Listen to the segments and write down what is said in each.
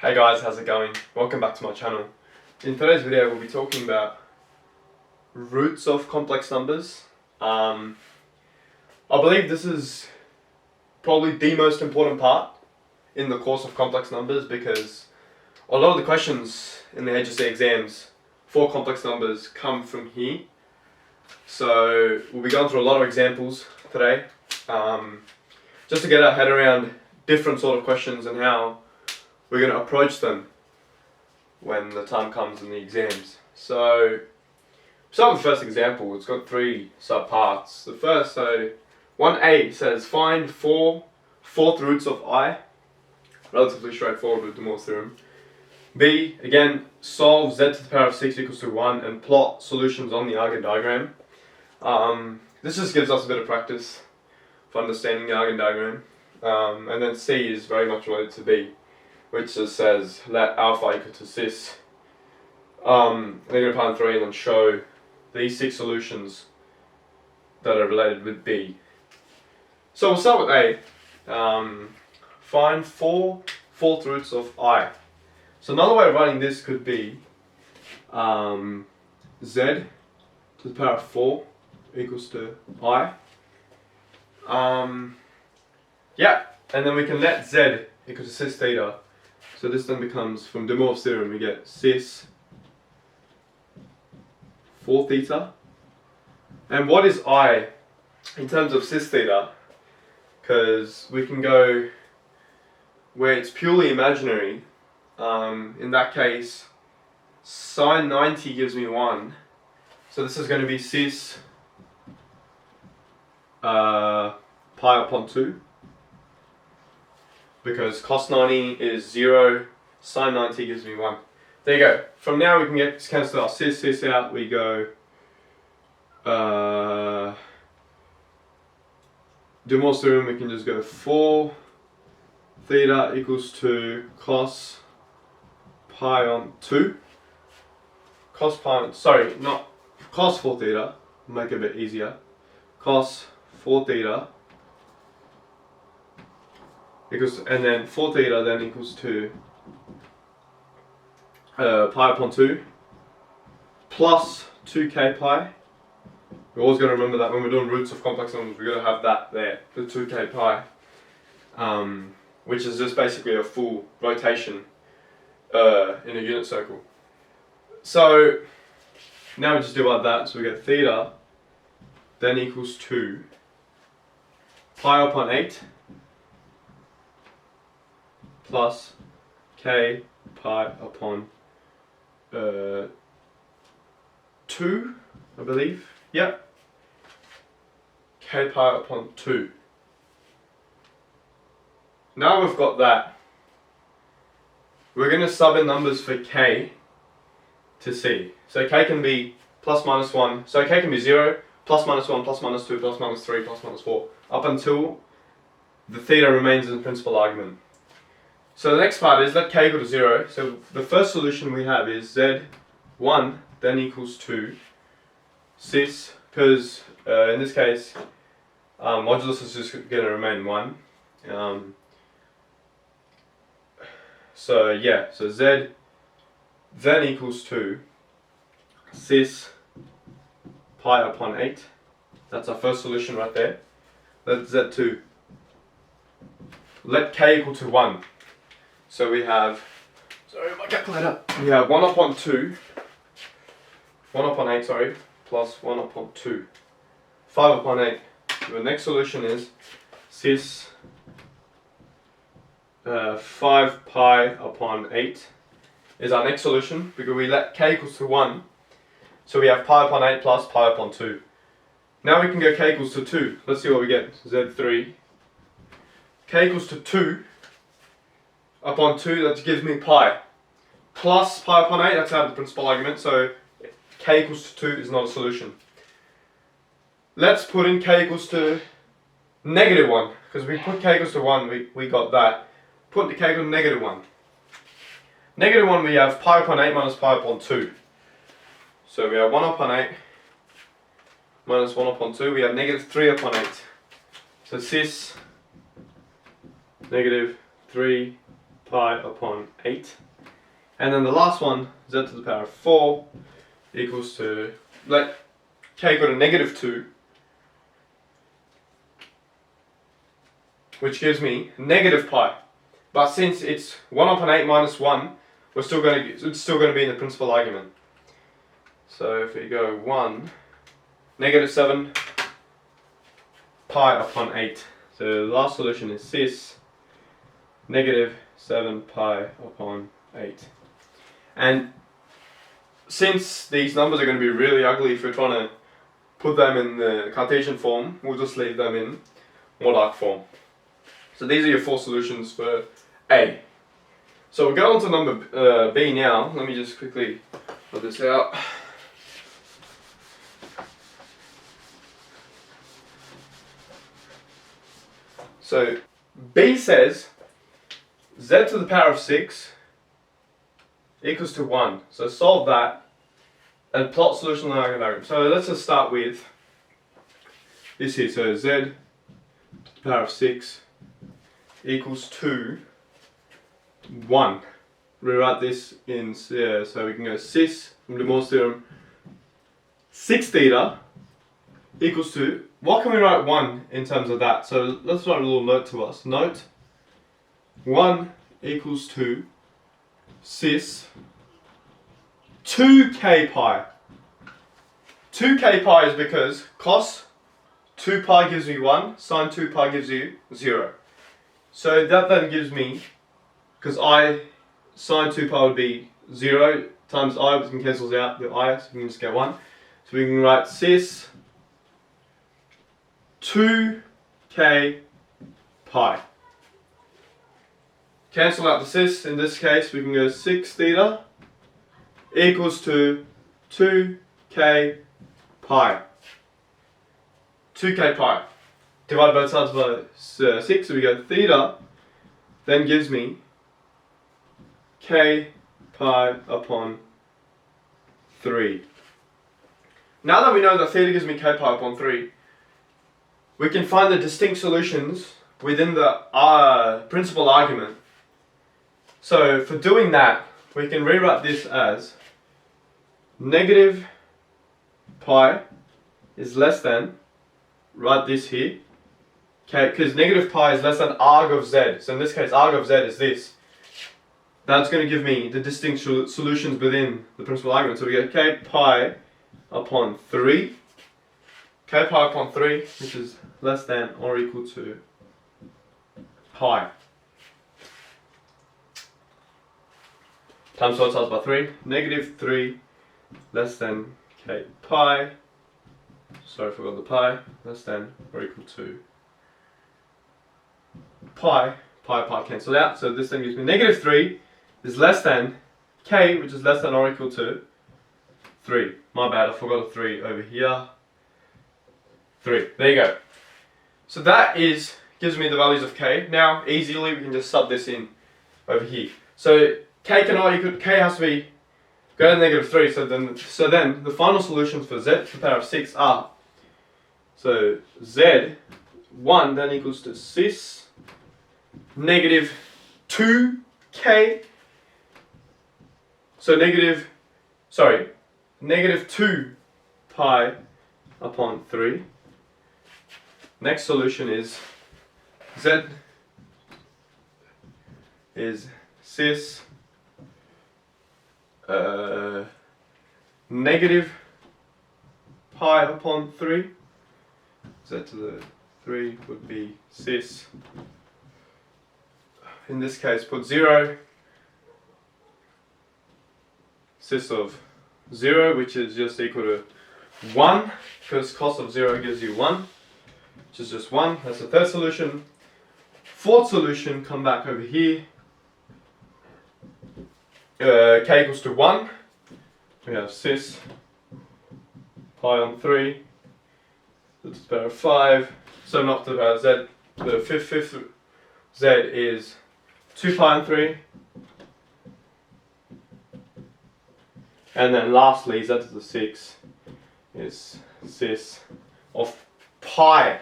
Hey guys, how's it going? Welcome back to my channel. In today's video we'll be talking about roots of complex numbers. I believe this is probably the most important part in the course of complex numbers because a lot of the questions in the HSC exams for complex numbers come from here. So we'll be going through a lot of examples today just to get our head around different sort of questions and how we're going to approach them when the time comes in the exams. So, start with the first example. It's got three subparts. The first, so 1a says find fourth roots of I. Relatively straightforward with De Moivre's theorem. B, again, solve z to the power of 6 equals to 1 and plot solutions on the Argand diagram. This just gives us a bit of practice for understanding the Argand diagram. And then C is very much related to B, which just says let alpha equal to cis negative pi 3 and then show these 6 solutions that are related with B. So we'll start with A. Find fourth roots of I. So another way of writing this could be z to the power of 4 equals to I. Yeah, and then we can let z equal to cis theta. So this then becomes, from De Moivre's theorem, we get cis 4 theta. And what is I in terms of cis theta? Because we can go where it's purely imaginary. In that case, sine 90 gives me 1. So this is going to be cis pi upon 2. Because cos 90 is 0, sine 90 gives me 1. There you go. From now we can cancel our cis out. We go De Moivre's theorem, we can just go 4 theta equals to cos pi on 2. Cos 4 theta, make it a bit easier. Cos 4 theta equals, and then 4 theta then equals to pi upon 2 plus 2k pi. We're always going to remember that when we're doing roots of complex numbers, we're going to have that there, the 2k pi, which is just basically a full rotation in a unit circle. So now we just divide that, so we get theta then equals to pi upon 8 plus k pi upon 2, I believe. Yep. K pi upon 2. Now we've got that, we're going to sub in numbers for k to c. So k can be plus minus 1. So k can be 0, plus minus 1, plus minus 2, plus minus 3, plus minus 4, up until the theta remains in the principal argument. So the next part is let k equal to 0. So the first solution we have is z1 then equals to cis, because in this case modulus is just going to remain 1. So yeah, so z then equals to cis pi upon 8. That's our first solution right there. Let z2. Let k equal to 1. So we have, sorry, my calculator. We have 1 upon 2, 1 upon 8, sorry, plus 1 upon 2. 5 upon 8. The next solution is cis 5 pi upon 8 is our next solution because we let k equals to 1. So we have pi upon 8 plus pi upon 2. Now we can go k equals to 2. Let's see what we get. Z3. K equals to 2 upon 2, that gives me pi. Plus pi upon 8, that's out of the principal argument, so k equals to 2 is not a solution. Let's put in k equals to negative 1, because we put k equals to 1, we got that. Put the k equal to negative 1. Negative 1 we have pi upon 8 minus pi upon 2. So we have 1 upon 8 minus 1 upon 2, we have negative 3 upon 8. So cis negative 3 pi upon 8. And then the last one, z to the power of 4 equals to, let k go to negative 2, which gives me negative pi. But since it's 1 upon 8 minus 1, it's still going to be in the principal argument. So if we go 1, negative 7 pi upon 8. So the last solution is cis negative 7 pi upon 8. And since these numbers are going to be really ugly if we're trying to put them in the Cartesian form, we'll just leave them in Morduk form. So these are your 4 solutions for A. So we'll go on to number B now. Let me just quickly put this out. So B says z to the power of 6 equals to 1. So solve that and plot solution line diagram. So let's just start with this here. So z to the power of 6 equals to 1. Rewrite this in, so we can go cis from De Mor's theorem, 6 theta equals to, what can we write 1 in terms of that? So let's write a little note to us. Note 1 equals to cis 2k pi. 2k pi is because cos 2 pi gives me 1, sine 2 pi gives you 0. So that then gives me, because I sine 2 pi would be 0 times I, which cancels out the I, so we can just get 1. So we can write cis 2k pi. Cancel out the cis, in this case we can go 6 theta equals to 2k pi. 2k pi. Divide both sides by 6, so we go theta, then gives me k pi upon 3. Now that we know that theta gives me k pi upon 3, we can find the distinct solutions within the principal argument. So for doing that, we can rewrite this as negative pi is less than, write this here, okay, because negative pi is less than arg of z. So in this case, arg of z is this. That's going to give me the distinct solutions within the principal argument. So we get k pi upon 3, k pi upon 3, which is less than or equal to pi. Times both sides by 3, negative 3 less than k pi, sorry, I forgot the pi, less than or equal to pi, pi cancel out, so this thing gives me negative 3 is less than k, which is less than or equal to 3. My bad, I forgot a 3 over here. 3, there you go. So that gives me the values of k. Now, easily we can just sub this in over here. So k has to be greater than negative 3, so then the final solutions for z to the power of 6 are, so z1 then equals to cis negative 2k, so negative 2 pi upon 3. Next solution is z is cis negative pi upon 3. Z to the 3 would be cis, in this case put 0, cis of 0, which is just equal to 1, because cos of 0 gives you 1, which is just 1. That's the third solution. Fourth solution, come back over here. K equals to 1. We have cis pi on 3. That's the power of 5. So not to the power of z. The fifth z is 2 pi on 3. And then lastly, z to the 6 is cis of pi.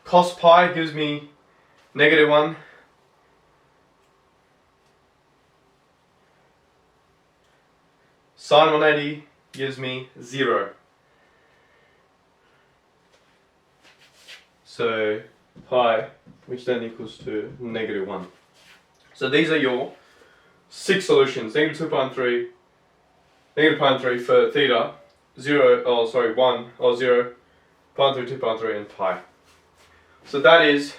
Cos pi gives me negative 1. Sine 180 gives me 0. So pi, which then equals to -1. So these are your 6 solutions. -2π3, -π3 for theta, 1 or 0, π3, 2π3 and pi. So that is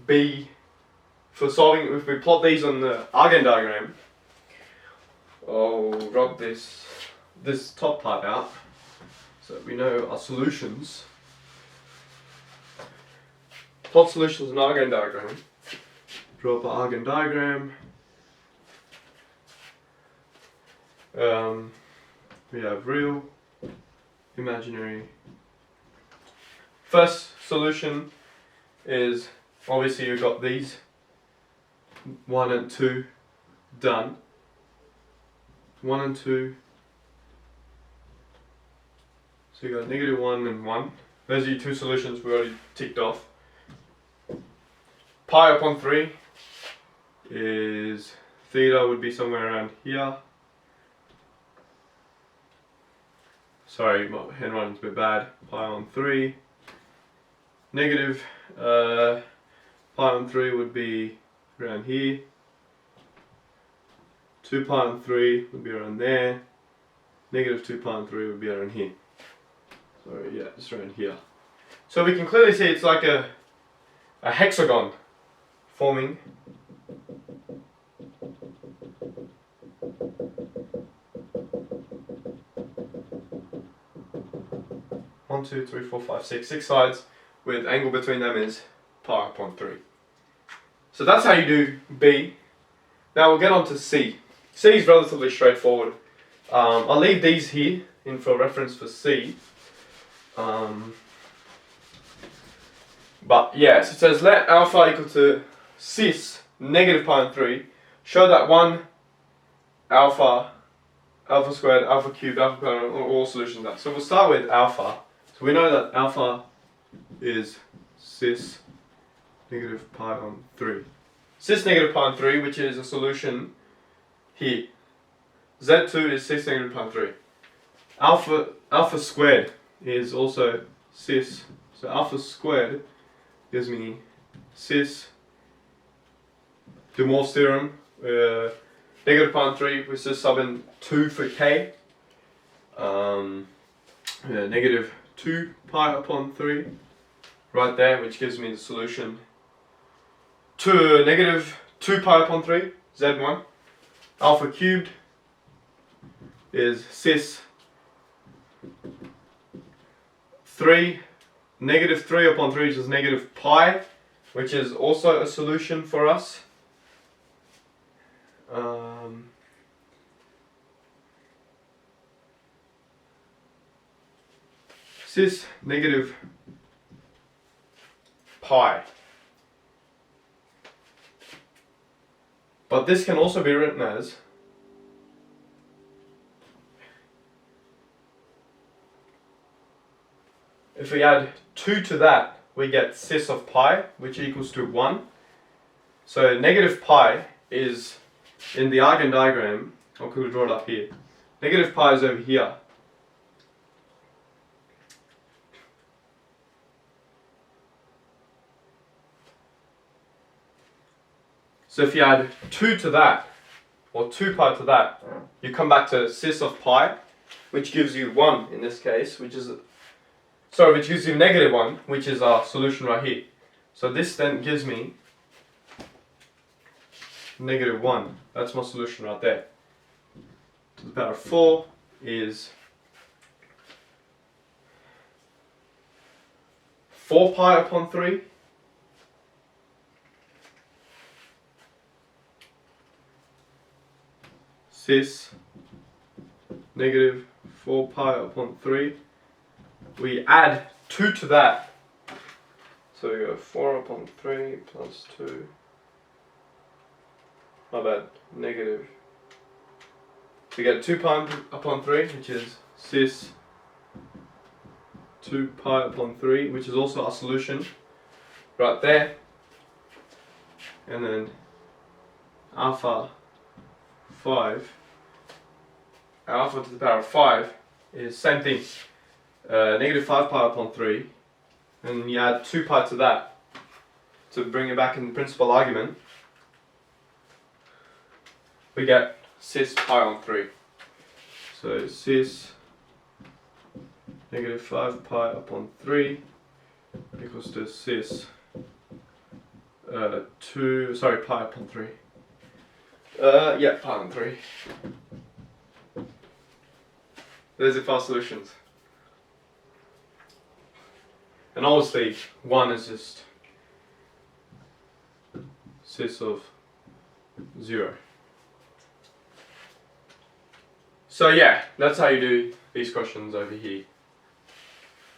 B for solving. If we plot these on the Argand diagram, I'll rub this top part out so that we know our solutions. Plot solutions in Argand diagram. Draw up an Argand diagram. We have real, imaginary. First solution is obviously you've got these 1 and 2 done. 1 and 2. So you got -1 and 1. Those are your 2 solutions we already ticked off. Pi upon 3 is theta would be somewhere around here. Sorry, my handwriting's a bit bad. Pi on 3. Negative pi on 3 would be around here. 2 pi on 3 would be around there. -2 pi on 3 would be around here. So yeah, it's around here. So we can clearly see it's like a hexagon forming. One, two, three, four, five, six. 6 sides with angle between them is pi upon 3. So that's how you do B. Now we'll get on to C. C is relatively straightforward. I'll leave these here in for reference for C. But yes, it says let alpha equal to cis -pi on 3. Show that 1 alpha, alpha squared, alpha cubed, alpha quadrant, all solutions that. So we'll start with alpha. So we know that alpha is cis -pi on 3. Cis -pi on 3, which is a solution here. Z2 is cis -pi on 3. Alpha squared is also cis. So alpha squared gives me cis. De Mor's theorem. -pi on 3, we're just subbing 2 for k. -2 pi upon 3 right there, which gives me the solution to -2 pi upon 3, Z1. Alpha cubed is cis 3, -3 upon 3 is -pi, which is also a solution for us. Cis -pi. But this can also be written as if we add 2 to that, we get cis of pi, which equals to 1. So -pi is in the Argand diagram. I'll quickly draw it up here. -pi is over here. So if you add 2 to that, or 2 pi to that, you come back to cis of pi, which gives you 1 in this case, which gives you -1, which is our solution right here. So this then gives me -1. That's my solution right there. To the power of 4 is 4 pi upon 3. Cis -4 pi upon 3. We add 2 to that. So we go 4 upon 3 plus 2. My bad, negative. We get 2 pi upon 3, which is cis 2 pi upon 3, which is also our solution right there. And then alpha 5 alpha to the power of 5 is same thing. Negative 5 pi upon 3, and you add 2 pi to that to bring it back in the principal argument. We get cis pi on 3. So cis negative 5 pi upon 3 equals to cis pi upon 3. Yeah, pi on 3. There's the fast solutions. And obviously, 1 is just cis of 0. So yeah, that's how you do these questions over here.